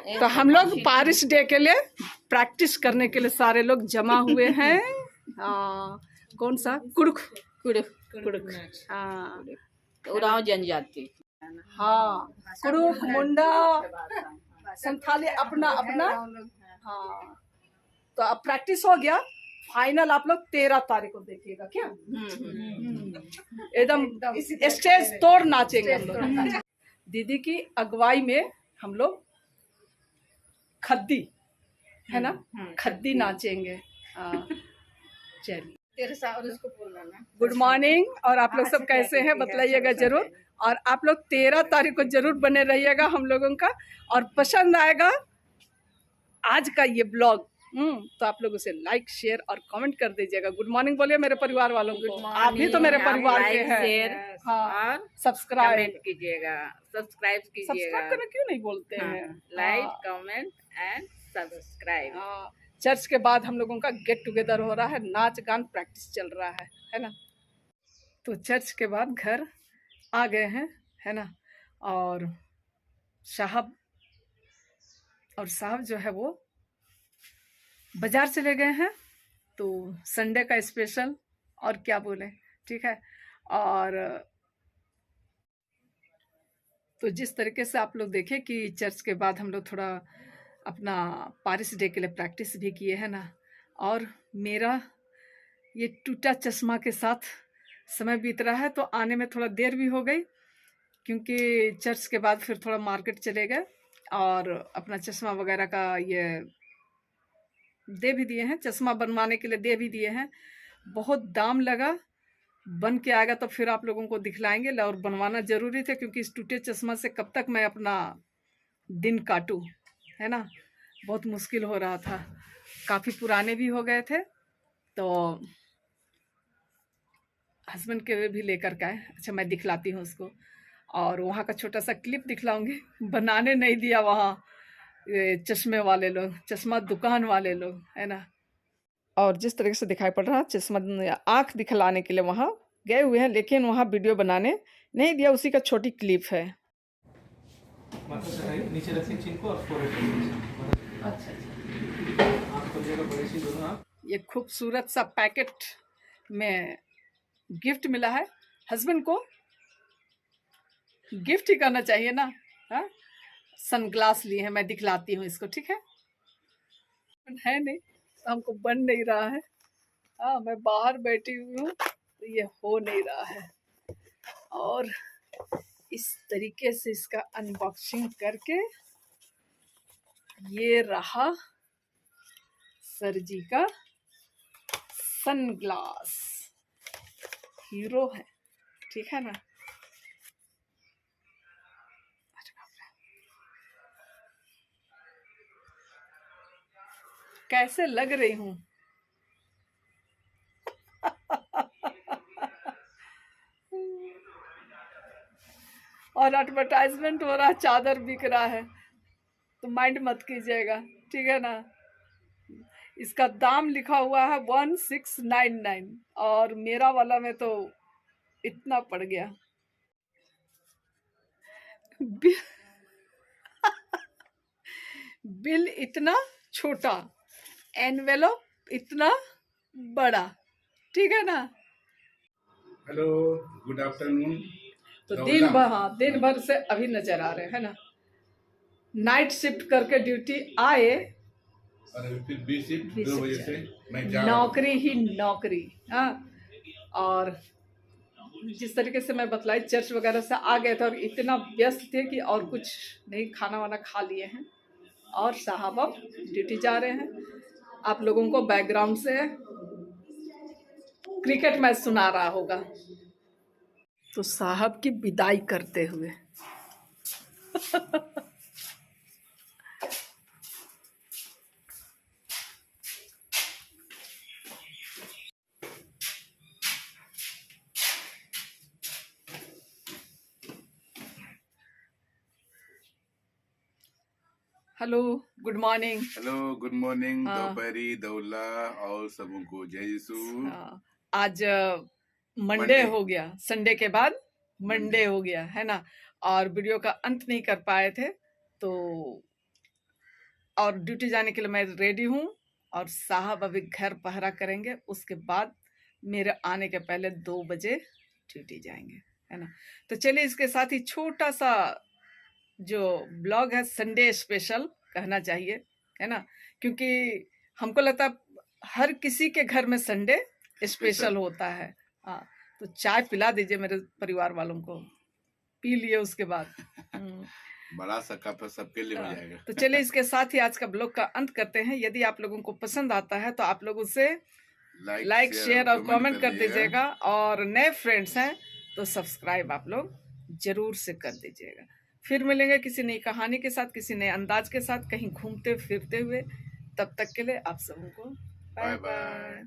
तो हम लोग पारिस डे के लिए प्रैक्टिस करने के लिए सारे लोग जमा हुए हैं। कौन सा कुड़ुक कुड़ुक कुड़ुक, हाँ उरांव जनजाति। हाँ कुड़ुक मुंडा संथाली अपना अपना। हाँ तो अब प्रैक्टिस हो गया, फाइनल आप लोग 13 तारीख को देखिएगा क्या। एकदम स्टेज तोड़ नाचेंगे हम लोग। दीदी की अगुवाई में हम लोग खद्दी है ना, खद्दी नाचेंगे। चलिए गुड मॉर्निंग, और आप लोग सब कैसे हैं बतलाइएगा जरूर। और आप लोग 13 तारीख को जरूर बने रहिएगा हम लोगों का, और पसंद आएगा आज का ये ब्लॉग तो आप लोग उसे लाइक शेयर और कमेंट कर दीजिएगा। गुड मॉर्निंग बोलिए मेरे परिवार वालों को, आप भी तो मेरे परिवार के हैं। हाँ सब्सक्राइब कीजिएगा, सब्सक्राइब सब्सक्राइब करना क्यों नहीं बोलते हैं, like comment and subscribe. Church के बाद हम लोगों का गेट टुगेदर हो रहा है, नाच गान प्रैक्टिस चल रहा है ना। तो चर्च के बाद घर आ गए हैं, है ना। और साहब जो है वो बाजार चले गए हैं, तो संडे का स्पेशल और क्या बोले, ठीक है। और तो जिस तरीके से आप लोग देखें कि चर्च के बाद हम लोग थोड़ा अपना पारिस डे के लिए प्रैक्टिस भी किए हैं ना। और मेरा ये टूटा चश्मा के साथ समय बीत रहा है, तो आने में थोड़ा देर भी हो गई, क्योंकि चर्च के बाद फिर थोड़ा मार्केट चले गए और अपना चश्मा वगैरह का ये दे भी दिए हैं, चश्मा बनवाने के लिए दे भी दिए हैं। बहुत दाम लगा, बन के आएगा तो फिर आप लोगों को दिखलाएंगे। और बनवाना ज़रूरी था, क्योंकि इस टूटे चश्मा से कब तक मैं अपना दिन काटूं, है ना। बहुत मुश्किल हो रहा था, काफ़ी पुराने भी हो गए थे, तो हस्बैंड के भी लेकर के आए। अच्छा मैं दिखलाती हूँ उसको, और वहाँ का छोटा सा क्लिप दिखलाऊंगी। बनाने नहीं दिया वहाँ चश्मे वाले लोग, चश्मा दुकान वाले लोग, है ना। और जिस तरीके से दिखाई पड़ रहा, चश्मा आँख दिखलाने के लिए वहाँ गए हुए हैं, लेकिन वहाँ वीडियो बनाने नहीं दिया, उसी का छोटी क्लिप है। नीचे रखिए चिन को और अच्छा ये खूबसूरत सा पैकेट में गिफ्ट मिला है। हस्बैंड को गिफ्ट ही करना चाहिए ना। हाँ सनग्लास लिए हैं, मैं दिखलाती हूँ इसको, ठीक है नहीं तो हमको बन नहीं रहा है। हाँ मैं बाहर बैठी हुई हूँ, तो ये हो नहीं रहा है। और इस तरीके से इसका अनबॉक्सिंग करके, ये रहा सर जी का सनग्लास, हीरो है, ठीक है ना। कैसे लग रही हूँ और एडवर्टाइजमेंट हो रहा है, चादर बिक रहा है, तो माइंड मत कीजिएगा, ठीक है ना। इसका दाम लिखा हुआ है 1699, और मेरा वाला में तो इतना पड़ गया। बिल इतना छोटा, एनवेलप इतना बड़ा, ठीक है ना। Hello good afternoon. तो दिन भर से अभी नजर आ रहे हैं ना, नाइट शिफ्ट करके ड्यूटी आए, और फिर बी शिफ्ट 2 बजे से मैं जा नौकरी ही नौकरी। हाँ और जिस तरीके से मैं बतलाई, चर्च वगैरह से आ गए थे और इतना व्यस्त थे कि और कुछ नहीं, खाना वाना खा लिए हैं, और साहब अब ड्यूटी जा रहे हैं। आप लोगों को बैकग्राउंड से क्रिकेट मैच सुना रहा होगा। तो साहब की विदाई करते हुए hello good morning. Hello good morning, दोपहरी दौला और सबको जय यीशु। आज मंडे हो गया, संडे के बाद मंडे हो गया, है ना। और वीडियो का अंत नहीं कर पाए थे, तो और ड्यूटी जाने के लिए मैं रेडी हूँ, और साहब अभी घर पहरा करेंगे, उसके बाद मेरे आने के पहले 2 बजे ड्यूटी जाएंगे, है ना। तो चलिए इसके साथ ही छोटा सा जो ब्लॉग है, संडे स्पेशल कहना चाहिए, है ना, क्योंकि हमको लगता है हर किसी के घर में संडे स्पेशल होता है। हाँ, तो चाय पिला दीजिए मेरे परिवार वालों को, पी लिए उसके बाद। बड़ा सा कप है, सबके लिए हो जाएगा। तो चलिए इसके साथ ही आज का ब्लॉग का अंत करते हैं। यदि आप लोगों को पसंद आता है तो आप लोग उसे लाइक शेयर और कमेंट कर दीजिएगा, और नए फ्रेंड्स हैं तो सब्सक्राइब आप लोग जरूर से कर दीजिएगा। फिर मिलेंगे किसी नई कहानी के साथ, किसी नए अंदाज के साथ, कहीं घूमते फिरते हुए। तब तक के लिए आप सबको बाय बाय।